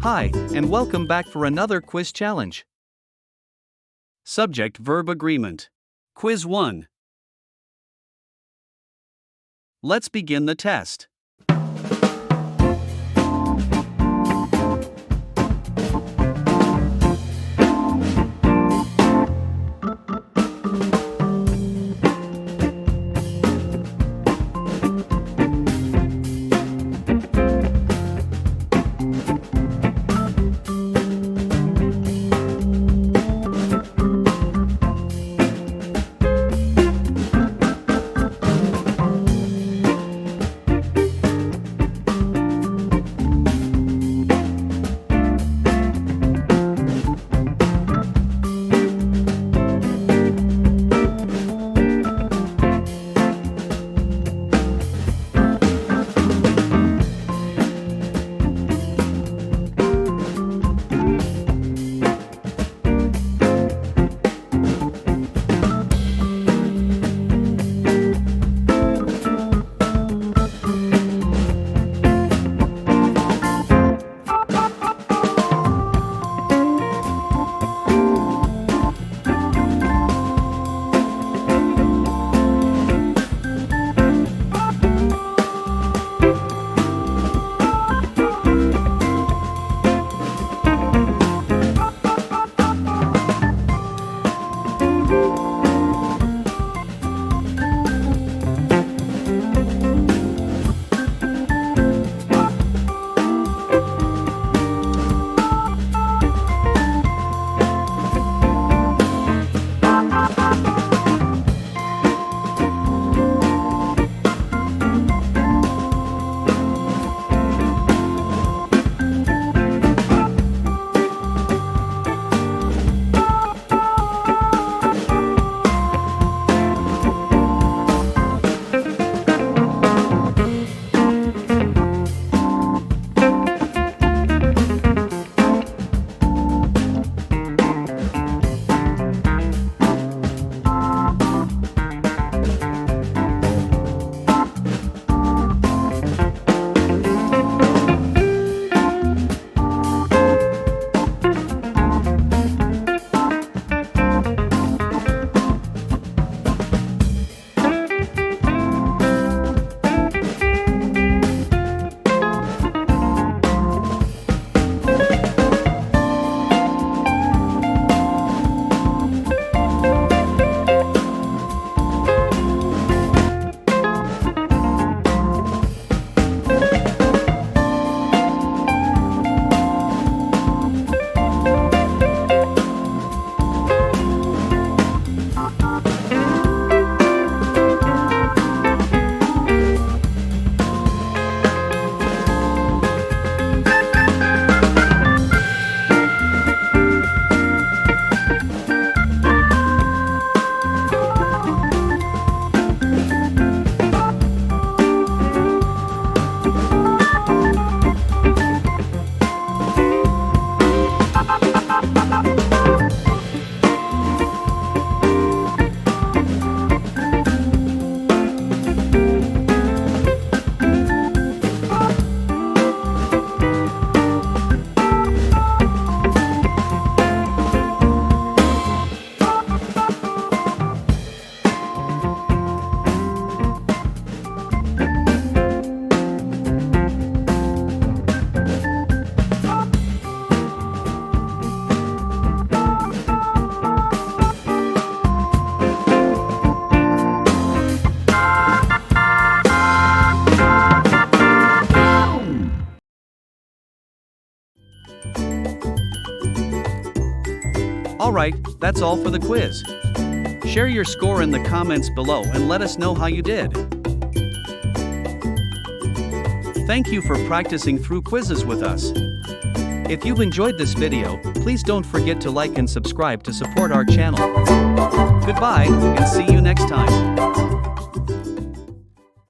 Hi, and welcome back for another quiz challenge. Subject-Verb Agreement Quiz 1. Let's begin the test. Alright, that's all for the quiz. Share your score in the comments below and let us know how you did. Thank you for practicing through quizzes with us. If you've enjoyed this video, please don't forget to like and subscribe to support our channel. Goodbye, and see you next time.